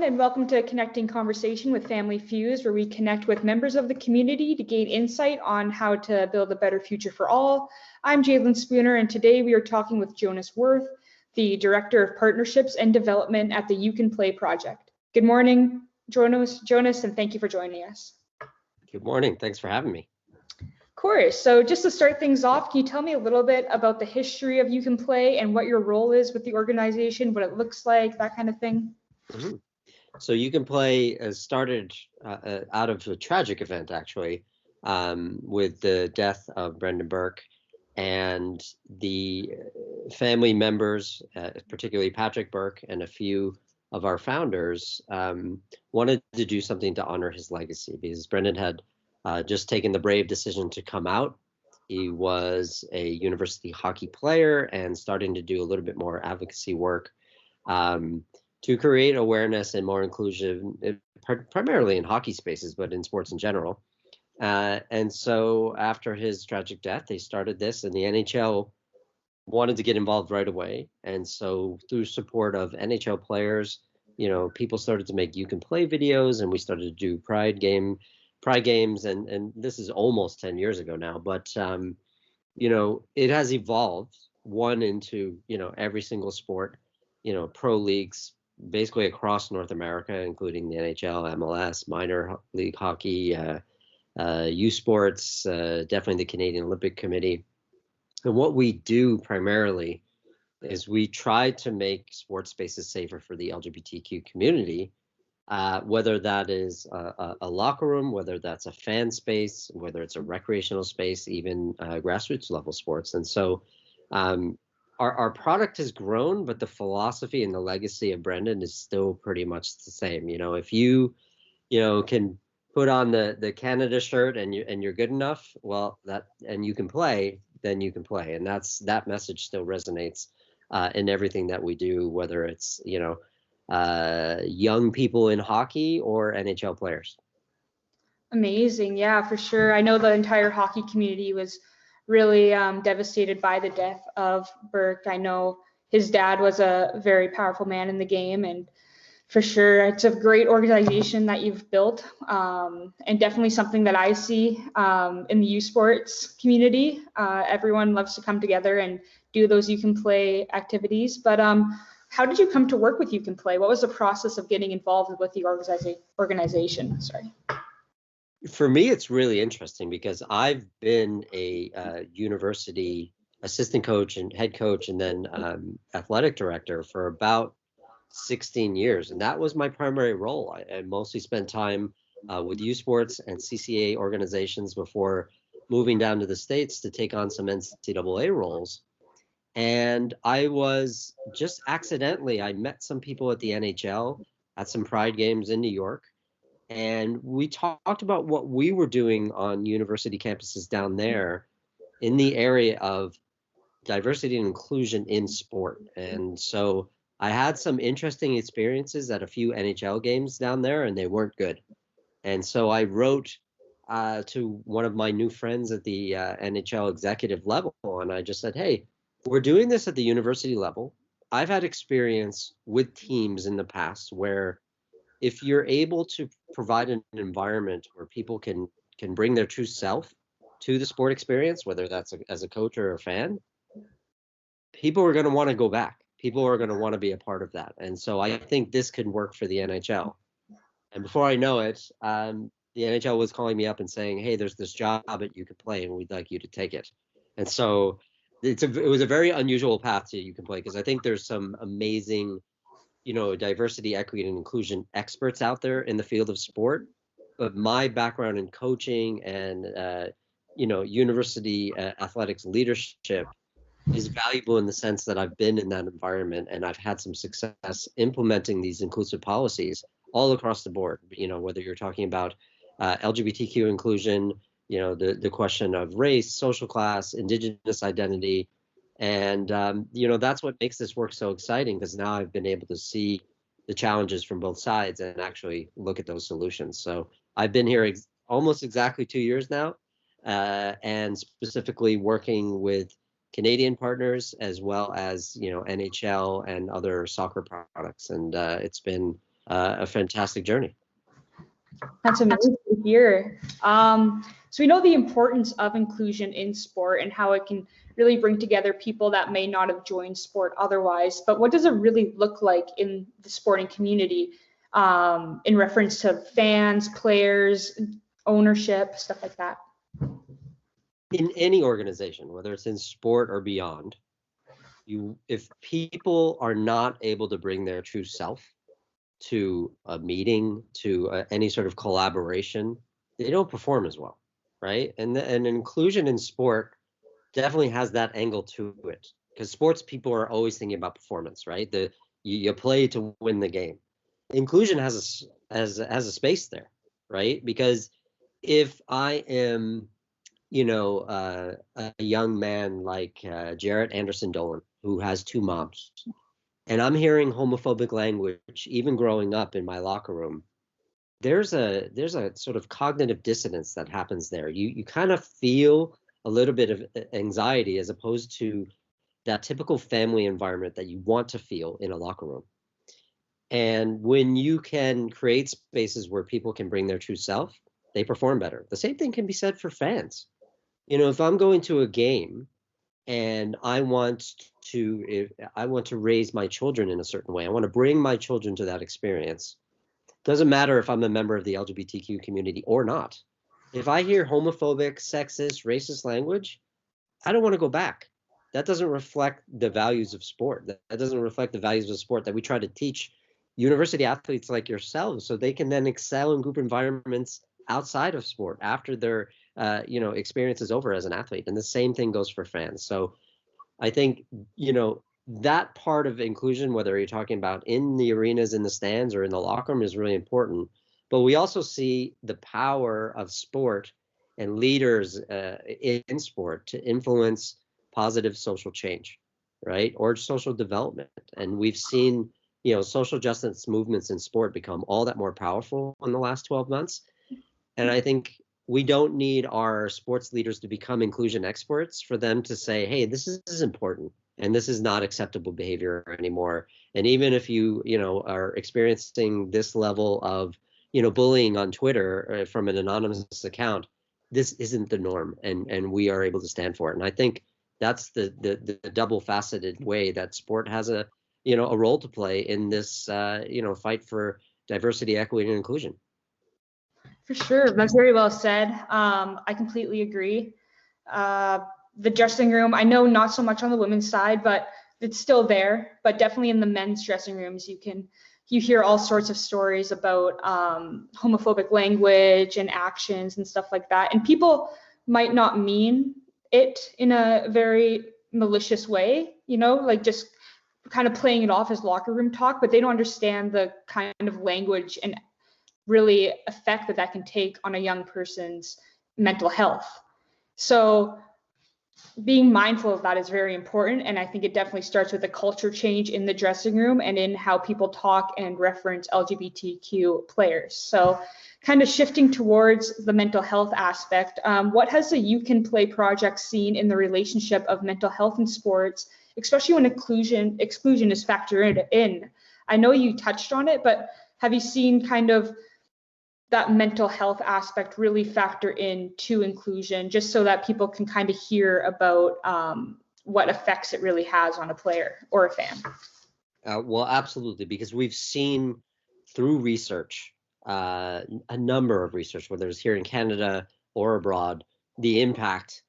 and welcome to Connecting Conversation with Family Fuse, where we connect with members of the community to gain insight on how to build a better future for all. I'm Jaydlin Spooner, and today we are talking with Jonas Worth, the Director of Partnerships and Development at the You Can Play project. Good morning, Jonas, and thank you for joining us. Good morning. Thanks for having me. Of course. So just to start things off, can you tell me a little bit about the history of You Can Play and what your role is with the organization, what it looks like, that kind of thing? Mm-hmm. So You Can Play started out of a tragic event, actually, with the death of Brendan Burke, and the family members, particularly Patrick Burke and a few of our founders, wanted to do something to honor his legacy, because Brendan had just taken the brave decision to come out. He was a university hockey player and starting to do a little bit more advocacy work to create awareness and more inclusion, primarily in hockey spaces, but in sports in general. And so after his tragic death, they started this, and the NHL wanted to get involved right away. And so through support of NHL players, people started to make You Can Play videos, and we started to do Pride games, and this is almost 10 years ago now, but it has evolved into every single sport, pro leagues basically across North America, including the NHL, MLS, minor league hockey, U Sports, definitely the Canadian Olympic Committee. And what we do primarily is we try to make sports spaces safer for the LGBTQ community, whether that is a locker room, whether that's a fan space, whether it's a recreational space, even grassroots level sports. And so our product has grown, but the philosophy and the legacy of Brendan is still pretty much the same. If you can put on the Canada shirt and you're good enough, and you can play, then you can play. And that message still resonates in everything that we do, whether it's young people in hockey or NHL players. Amazing. Yeah, for sure. I know the entire hockey community was really devastated by the death of Burke. I know his dad was a very powerful man in the game, and for sure, it's a great organization that you've built, and definitely something that I see in the U Sports community. Everyone loves to come together and do those You Can Play activities. But how did you come to work with You Can Play? What was the process of getting involved with the organization? Sorry. For me, it's really interesting because I've been a university assistant coach and head coach, and then athletic director for about 16 years. And that was my primary role. I mostly spent time with U Sports and CCA organizations before moving down to the States to take on some NCAA roles. And I was just accidentally, I met some people at the NHL at some Pride games in New York. And we talked about what we were doing on university campuses down there in the area of diversity and inclusion in sport. And so I had some interesting experiences at a few NHL games down there, and they weren't good. And so I wrote to one of my new friends at the NHL executive level, and I just said, hey, we're doing this at the university level. I've had experience with teams in the past where if you're able to provide an environment where people can bring their true self to the sport experience, whether that's as a coach or a fan, people are going to want to go back. People are going to want to be a part of that. And so I think this could work for the NHL. And before I know it, the NHL was calling me up and saying, hey, there's this job that You Can Play, and we'd like you to take it. And so it was a very unusual path to You Can Play, because I think there's some amazing diversity, equity, and inclusion experts out there in the field of sport. But my background in coaching and, university athletics leadership is valuable in the sense that I've been in that environment and I've had some success implementing these inclusive policies all across the board. Whether you're talking about LGBTQ inclusion, the question of race, social class, indigenous identity. And, that's what makes this work so exciting, because now I've been able to see the challenges from both sides and actually look at those solutions. So I've been here almost exactly 2 years now, and specifically working with Canadian partners as well as, NHL and other soccer products. And it's been a fantastic journey. That's amazing to hear. So we know the importance of inclusion in sport and how it can really bring together people that may not have joined sport otherwise. But what does it really look like in the sporting community in reference to fans, players, ownership, stuff like that? In any organization, whether it's in sport or beyond, if people are not able to bring their true self to a meeting, to any sort of collaboration, they don't perform as well, right? And inclusion in sport definitely has that angle to it, because sports people are always thinking about performance, right? You play to win the game. Inclusion has a space there, right? Because if I am, a young man like Jarrett Anderson Dolan, who has two moms, and I'm hearing homophobic language even growing up in my locker room, there's a sort of cognitive dissonance that happens there. You kind of feel a little bit of anxiety as opposed to that typical family environment that you want to feel in a locker room. And when you can create spaces where people can bring their true self, they perform better. The same thing can be said for fans. If I'm going to a game and I want to raise my children in a certain way, I want to bring my children to that experience. Doesn't matter if I'm a member of the LGBTQ community or not. If I hear homophobic, sexist, racist language, I don't want to go back. That doesn't reflect the values of sport. That doesn't reflect the values of sport that we try to teach university athletes like yourselves, so they can then excel in group environments outside of sport after their experience is over as an athlete. And the same thing goes for fans. So I think, that part of inclusion, whether you're talking about in the arenas, in the stands, or in the locker room, is really important. But we also see the power of sport and leaders in sport to influence positive social change, right? Or social development. And we've seen, social justice movements in sport become all that more powerful in the last 12 months. And I think we don't need our sports leaders to become inclusion experts for them to say, hey, this is important and this is not acceptable behavior anymore. And even if you are experiencing this level of bullying on Twitter from an anonymous account, this isn't the norm, and we are able to stand for it. And I think that's the double faceted way that sport has a role to play in this fight for diversity, equity, and inclusion. For sure, that's very well said. I completely agree. The dressing room, I know not so much on the women's side, but it's still there. But definitely in the men's dressing rooms, you hear all sorts of stories about homophobic language and actions and stuff like that. And people might not mean it in a very malicious way, like just kind of playing it off as locker room talk, but they don't understand the kind of language and really effect that can take on a young person's mental health. So being mindful of that is very important. And I think it definitely starts with a culture change in the dressing room and in how people talk and reference LGBTQ players. So kind of shifting towards the mental health aspect, what has the You Can Play project seen in the relationship of mental health in sports, especially when exclusion is factored in? I know you touched on it, but have you seen kind of that mental health aspect really factor into inclusion, just so that people can kind of hear about what effects it really has on a player or a fan? Well, absolutely, because we've seen through research, a number of research, whether it's here in Canada or abroad, the impact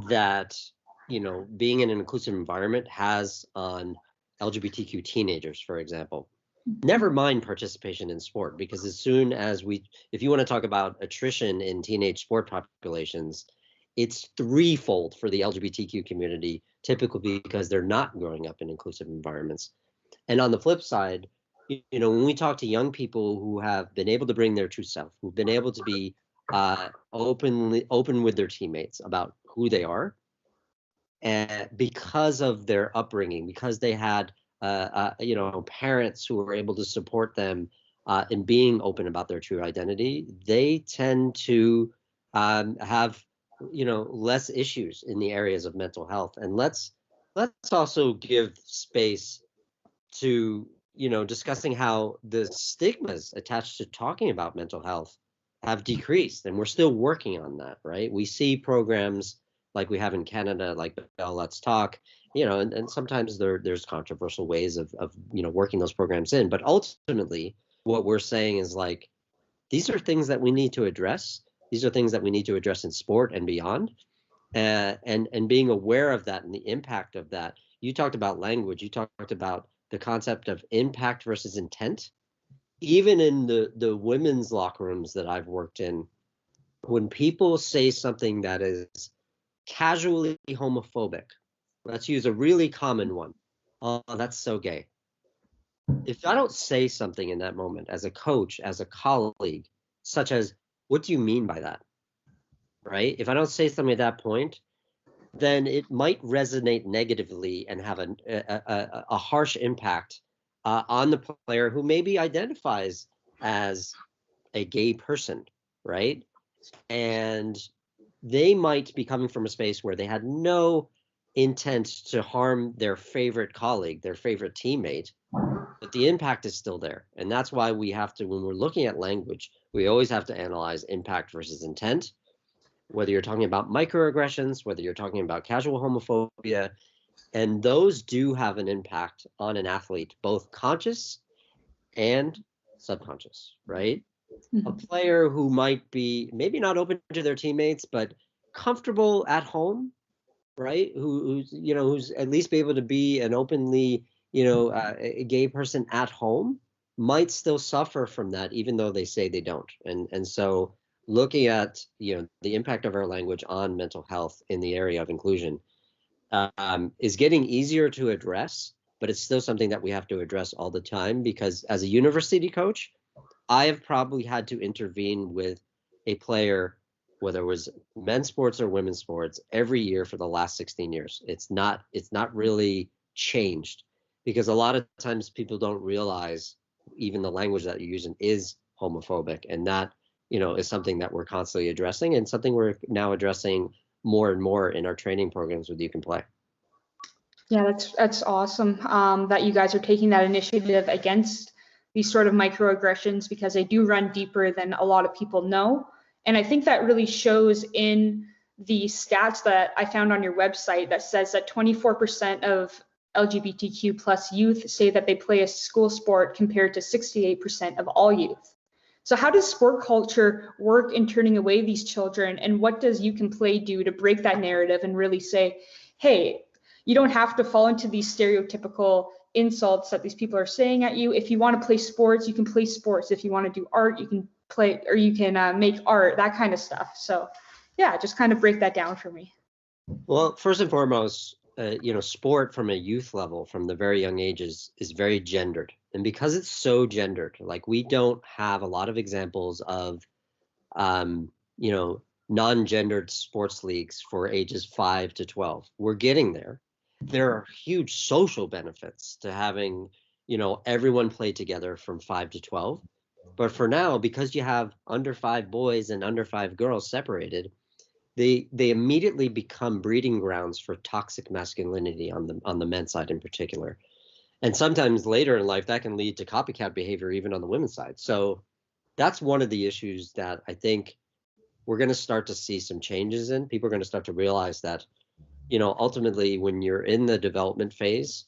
that being in an inclusive environment has on LGBTQ teenagers, for example. Never mind participation in sport, because as soon as if you want to talk about attrition in teenage sport populations, it's threefold for the LGBTQ community, typically because they're not growing up in inclusive environments. And on the flip side, when we talk to young people who have been able to bring their true self, who've been able to be open with their teammates about who they are, and because of their upbringing, because they had parents who were able to support them in being open about their true identity, they tend to have less issues in the areas of mental health. And let's also give space to discussing how the stigmas attached to talking about mental health have decreased, and we're still working on that, right? We see programs like we have in Canada, like Bell Let's Talk, and sometimes there's controversial ways of working those programs in, but ultimately what we're saying is like, these are things that we need to address. These are things that we need to address in sport and beyond, and being aware of that and the impact of that. You talked about language. You talked about the concept of impact versus intent. Even in the women's locker rooms that I've worked in, when people say something that is casually homophobic, let's use a really common one. Oh, that's so gay. If I don't say something in that moment as a coach, as a colleague, such as, what do you mean by that? Right? If I don't say something at that point, then it might resonate negatively and have a harsh impact on the player who maybe identifies as a gay person, right? And they might be coming from a space where they had no intent to harm their favorite colleague, their favorite teammate, but the impact is still there. And that's why we have to, when we're looking at language, we always have to analyze impact versus intent, whether you're talking about microaggressions, whether you're talking about casual homophobia, and those do have an impact on an athlete, both conscious and subconscious, right? A player who might be maybe not open to their teammates, but comfortable at home, right? Who's at least be able to be an openly, a gay person at home, might still suffer from that, even though they say they don't. And so looking at, the impact of our language on mental health in the area of inclusion is getting easier to address, but it's still something that we have to address all the time, because as a university coach, I have probably had to intervene with a player, whether it was men's sports or women's sports, every year for the last 16 years. It's not really changed, because a lot of times people don't realize even the language that you're using is homophobic, and that is something that we're constantly addressing, and something we're now addressing more and more in our training programs with You Can Play. Yeah, that's awesome that you guys are taking that initiative against these sort of microaggressions, because they do run deeper than a lot of people know. And I think that really shows in the stats that I found on your website that says that 24% of LGBTQ plus youth say that they play a school sport, compared to 68% of all youth. So how does sport culture work in turning away these children, and what does You Can Play do to break that narrative and really say, hey, you don't have to fall into these stereotypical insults that these people are saying at you. If you want to play sports, you can play sports. If you want to do art, you can play, or you can make art, that kind of stuff. So yeah, just kind of break that down for me. Well, first and foremost, sport from a youth level, from the very young ages, is very gendered. And because it's so gendered, like, we don't have a lot of examples of, non-gendered sports leagues for ages 5 to 12. We're getting there. There are huge social benefits to having, everyone play together from 5 to 12. But for now, because you have under 5 boys and under 5 girls separated, they immediately become breeding grounds for toxic masculinity on the men's side in particular. And sometimes later in life, that can lead to copycat behavior even on the women's side. So that's one of the issues that I think we're going to start to see some changes in. People are going to start to realize that, ultimately, when you're in the development phase,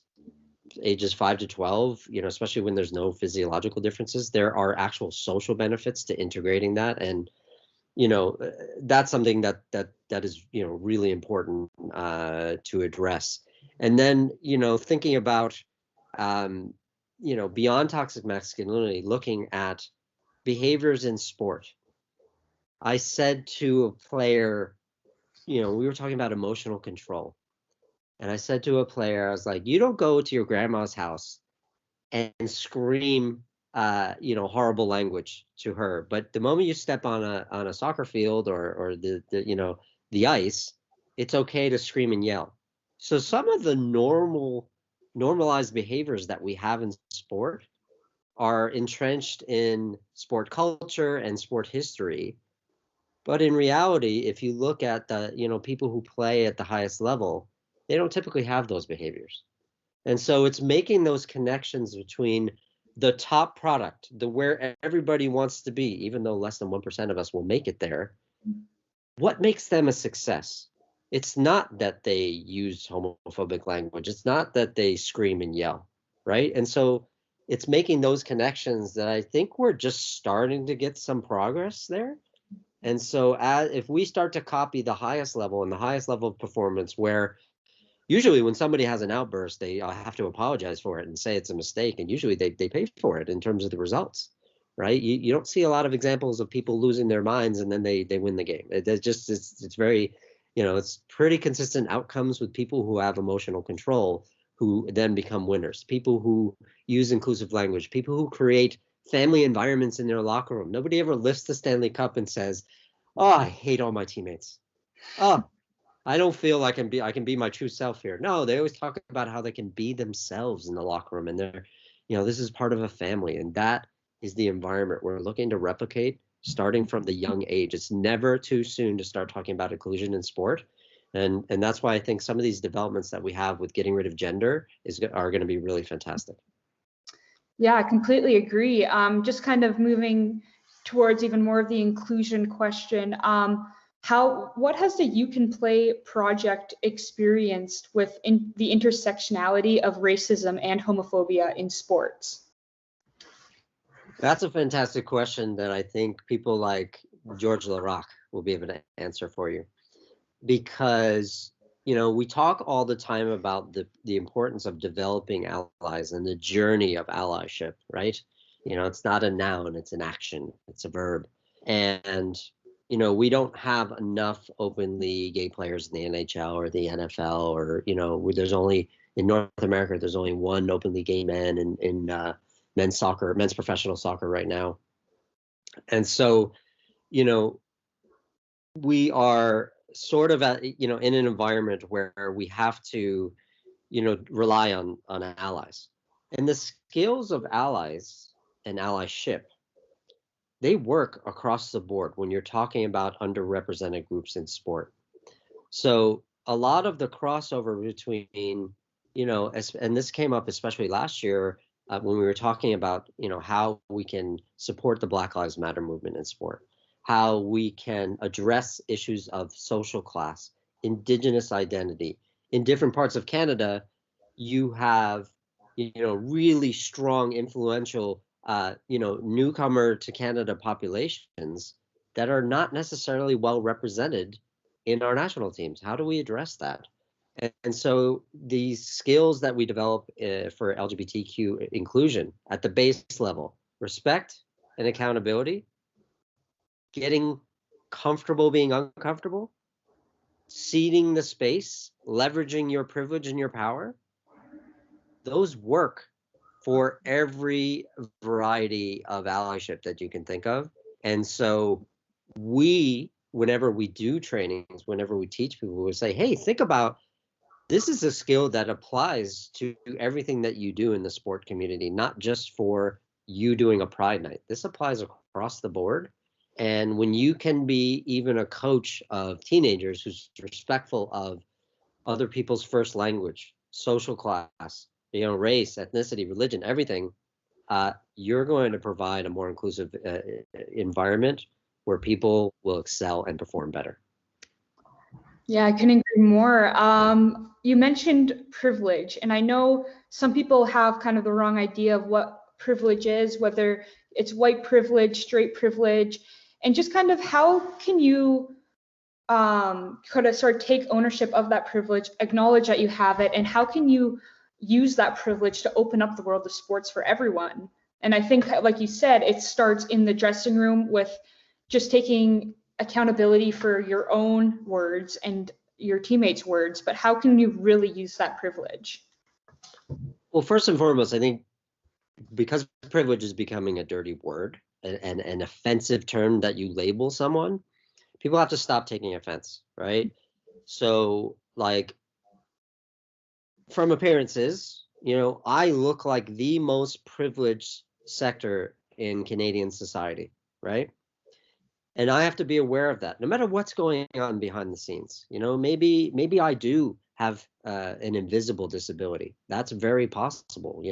ages 5 to 12, especially when there's no physiological differences, there are actual social benefits to integrating that. And that's something that is really important to address. And then thinking about beyond toxic masculinity, looking at behaviors in sport. I said to a player, we were talking about emotional control, and I said to a player, I was like, you don't go to your grandma's house and scream horrible language to her, but the moment you step on a soccer field or the ice, it's okay to scream and yell. So some of the normalized behaviors that we have in sport are entrenched in sport culture and sport history. But in reality, if you look at the people who play at the highest level, they don't typically have those behaviors. And so it's making those connections between the top product, the where everybody wants to be, even though less than 1% of us will make it there. What makes them a success? It's not that they use homophobic language. It's not that they scream and yell, right? And so it's making those connections that I think we're just starting to get some progress there. And so if we start to copy the highest level and the highest level of performance, where usually when somebody has an outburst, they have to apologize for it and say it's a mistake. And usually they pay for it in terms of the results, right? You don't see a lot of examples of people losing their minds and then they win the game. It's very, it's pretty consistent outcomes with people who have emotional control, who then become winners. People who use inclusive language, people who create family environments in their locker room. Nobody ever lifts the Stanley Cup and says, "Oh, I hate all my teammates. Oh, I don't feel I can be my true self here." No, they always talk about how they can be themselves in the locker room, and they're, this is part of a family, and that is the environment we're looking to replicate starting from the young age. It's never too soon to start talking about inclusion in sport. And that's why I think some of these developments that we have with getting rid of gender are going to be really fantastic. Yeah, I completely agree. Just kind of moving towards even more of the inclusion question. What has the You Can Play project experienced with the intersectionality of racism and homophobia in sports? That's a fantastic question that I think people like George Larac will be able to answer for you. Because we talk all the time about the importance of developing allies and the journey of allyship, right? It's not a noun, it's an action, it's a verb. And we don't have enough openly gay players in the NHL or the NFL, or there's only in North America there's only one openly gay man in men's professional soccer right now. And so we are sort of in an environment where we have to rely on allies, and the skills of allies and allyship, they work across the board when you're talking about underrepresented groups in sport. So a lot of the crossover between and this came up especially last year when we were talking about how we can support the Black Lives Matter movement in sport, how we can address issues of social class, indigenous identity. In different parts of Canada, you have really strong, influential newcomer to Canada populations that are not necessarily well represented in our national teams. How do we address that? And so these skills that we develop for LGBTQ inclusion at the base level, respect and accountability, getting comfortable being uncomfortable, ceding the space, leveraging your privilege and your power, those work for every variety of allyship that you can think of. And so whenever we do trainings, whenever we teach people, we say, hey, think about, this is a skill that applies to everything that you do in the sport community, not just for you doing a pride night. This applies across the board. And when you can be even a coach of teenagers who's respectful of other people's first language, social class, race, ethnicity, religion, everything, you're going to provide a more inclusive environment where people will excel and perform better. Yeah, I couldn't agree more. You mentioned privilege, and I know some people have kind of the wrong idea of what privilege is, whether it's white privilege, straight privilege, and just kind of how can you kind of sort of take ownership of that privilege, acknowledge that you have it, and how can you use that privilege to open up the world of sports for everyone? And I think, like you said, it starts in the dressing room with just taking accountability for your own words and your teammates' words, but how can you really use that privilege? Well, first and foremost, I think because privilege is becoming a dirty word and an offensive term that you label someone, people have to stop taking offense, right? So, like, from appearances, I look like the most privileged sector in Canadian society, right? And I have to be aware of that, no matter what's going on behind the scenes. Maybe I do have an invisible disability. That's very possible,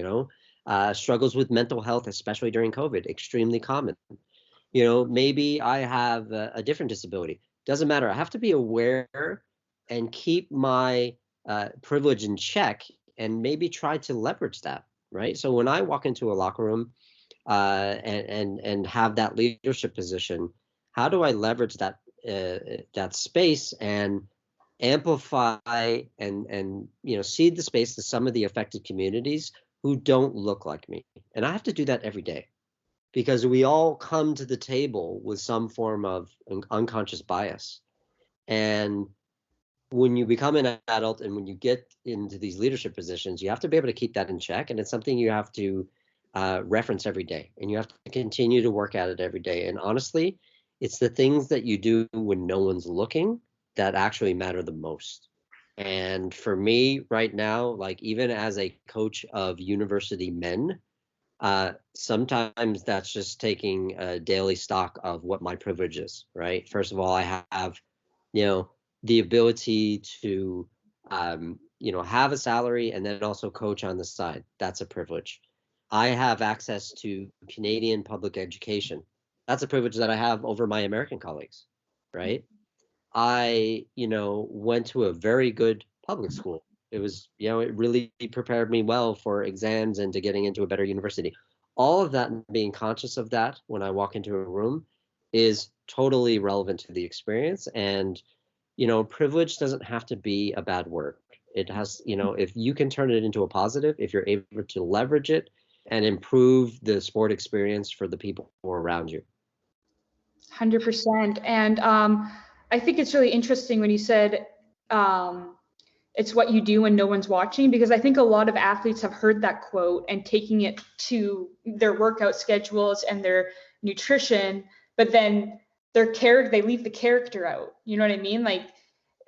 struggles with mental health, especially during COVID, extremely common. Maybe I have a different disability. Doesn't matter. I have to be aware and keep my privilege in check and maybe try to leverage that, right? So when I walk into a locker room and have that leadership position, how do I leverage that space and amplify and seed the space to some of the affected communities who don't look like me? And I have to do that every day, because we all come to the table with some form of unconscious bias. And when you become an adult and when you get into these leadership positions, you have to be able to keep that in check. And it's something you have to reference every day. And you have to continue to work at it every day. And honestly, it's the things that you do when no one's looking that actually matter the most. And for me right now, like even as a coach of university men, sometimes that's just taking a daily stock of what my privilege is, right? First of all, I have, the ability to, have a salary and then also coach on the side. That's a privilege. I have access to Canadian public education. That's a privilege that I have over my American colleagues, right? I, went to a very good public school. It was, it really prepared me well for exams and to getting into a better university. All of that and being conscious of that when I walk into a room is totally relevant to the experience. And, privilege doesn't have to be a bad word. It has, if you can turn it into a positive, if you're able to leverage it and improve the sport experience for the people around you. 100%. And I think it's really interesting when you said it's what you do when no one's watching, because I think a lot of athletes have heard that quote and taking it to their workout schedules and their nutrition, but then they leave the character out. You know what I mean? Like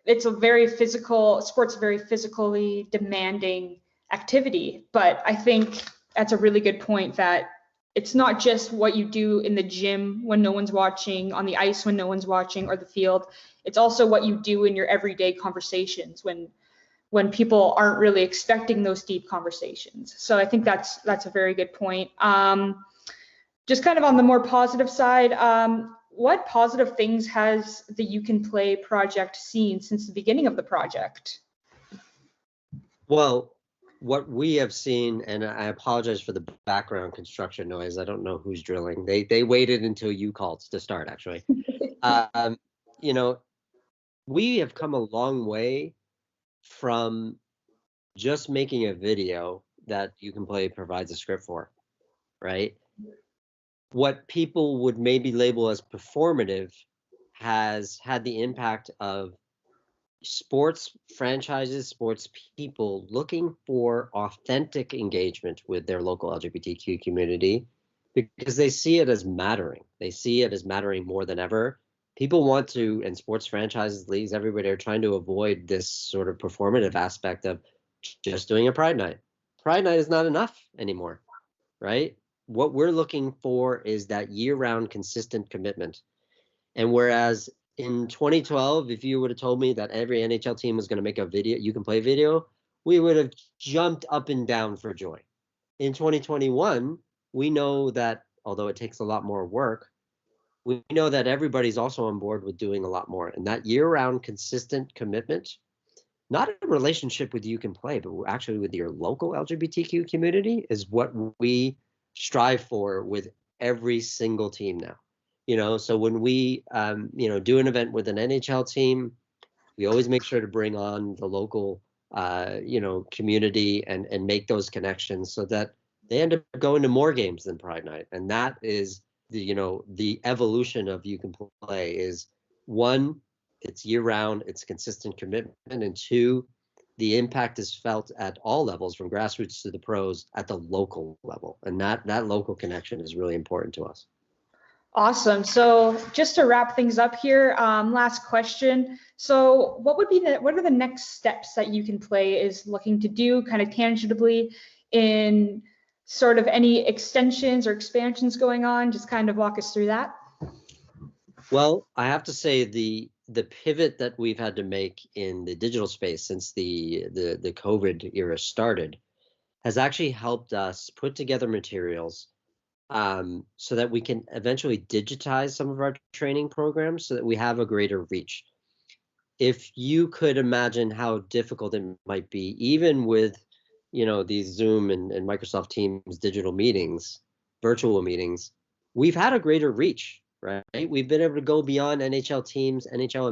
it's sport's a very physically demanding activity, but I think that's a really good point that it's not just what you do in the gym when no one's watching, on the ice when no one's watching, or the field. It's also what you do in your everyday conversations when people aren't really expecting those deep conversations. So I think that's a very good point. Just kind of on the more positive side, what positive things has the You Can Play project seen since the beginning of the project? Well, what we have seen, and I apologize for the background construction noise. I don't know who's drilling. They waited until you called to start, actually. You know, we have come a long way from just making a video that You Can Play provides a script for, right? What people would maybe label as performative has had the impact of sports franchises, sports people looking for authentic engagement with their local LGBTQ community because they see it as mattering. They see it as mattering more than ever. People want to, and sports franchises, leagues, everybody are trying to avoid this sort of performative aspect of just doing a Pride Night. Pride Night is not enough anymore, right? What we're looking for is that year-round consistent commitment. And whereas in 2012, if you would have told me that every NHL team was going to make a video, You Can Play video, we would have jumped up and down for joy. In 2021, we know that although it takes a lot more work, we know that everybody's also on board with doing a lot more. And that year-round consistent commitment, not a relationship with You Can Play, but actually with your local LGBTQ community, is what we strive for with every single team now. So when we do an event with an NHL team, we always make sure to bring on the local community and make those connections so that they end up going to more games than Pride Night. And that is the evolution of You Can Play is, one, it's year round, it's consistent commitment, and two, the impact is felt at all levels, from grassroots to the pros, at the local level. And that local connection is really important to us. Awesome. So just to wrap things up here, last question. So what are the next steps that You Can Play is looking to do kind of tangibly in sort of any extensions or expansions going on? Just kind of walk us through that. Well, I have to say the the pivot that we've had to make in the digital space since the COVID era started has actually helped us put together materials so that we can eventually digitize some of our training programs so that we have a greater reach. If you could imagine how difficult it might be, even with, these Zoom and Microsoft Teams digital meetings, virtual meetings, we've had a greater reach, right? We've been able to go beyond NHL teams, NHL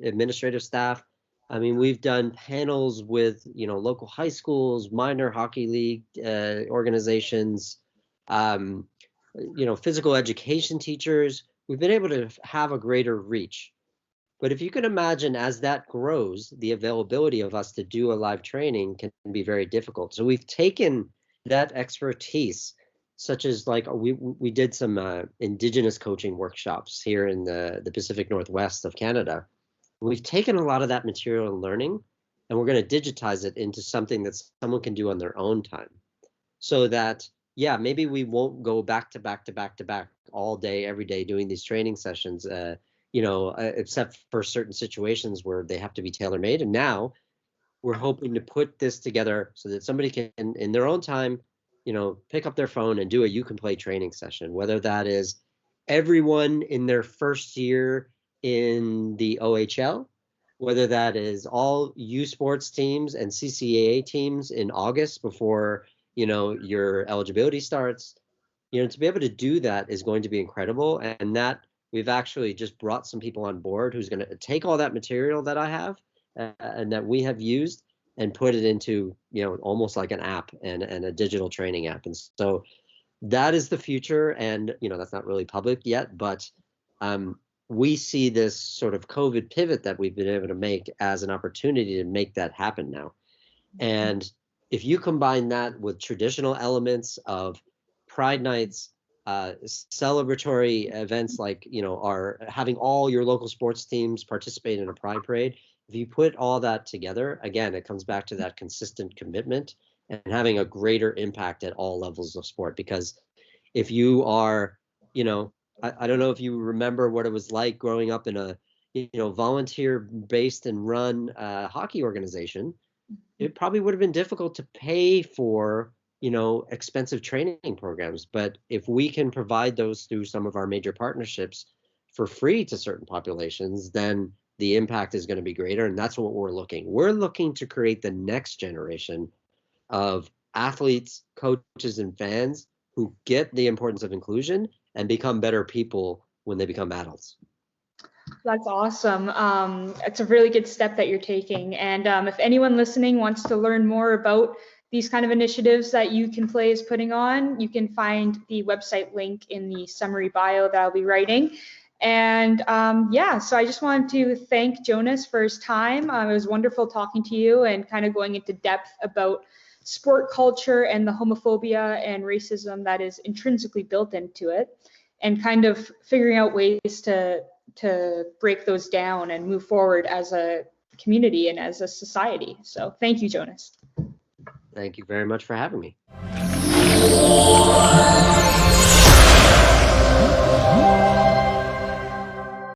administrative staff. I mean, we've done panels with, local high schools, minor hockey league organizations, um, physical education teachers. We've been able to have a greater reach. But if you can imagine, as that grows, the availability of us to do a live training can be very difficult. So we've taken that expertise, such as like we did some indigenous coaching workshops here in the Pacific Northwest of Canada. We've taken a lot of that material and learning, and we're going to digitize it into something that someone can do on their own time. So that, yeah, maybe we won't go back to back to back to back all day, every day doing these training sessions, except for certain situations where they have to be tailor-made. And now we're hoping to put this together so that somebody can, in their own time, pick up their phone and do a You Can Play training session, whether that is everyone in their first year in the OHL, whether that is all U Sports teams and CCAA teams in August before, your eligibility starts. To be able to do that is going to be incredible. And that we've actually just brought some people on board who's going to take all that material that I have and that we have used and put it into, almost like an app and a digital training app. And so that is the future. And, that's not really public yet, but we see this sort of COVID pivot that we've been able to make as an opportunity to make that happen now. And if you combine that with traditional elements of Pride nights, celebratory events like, are having all your local sports teams participate in a Pride parade. If you put all that together, again, it comes back to that consistent commitment and having a greater impact at all levels of sport. Because if you are, I don't know if you remember what it was like growing up in a, volunteer-based and run hockey organization. It probably would have been difficult to pay for expensive training programs. But if we can provide those through some of our major partnerships for free to certain populations, then the impact is going to be greater. And that's what we're looking. We're looking to create the next generation of athletes, coaches, and fans who get the importance of inclusion and become better people when they become adults. That's awesome. It's a really good step that you're taking. And if anyone listening wants to learn more about these kind of initiatives that You Can Play is putting on, you can find the website link in the summary bio that I'll be writing. And so I just wanted to thank Jonas for his time. It was wonderful talking to you and kind of going into depth about sport culture and the homophobia and racism that is intrinsically built into it, and kind of figuring out ways to break those down and move forward as a community and as a society. So thank you, Jonas. Thank you very much for having me.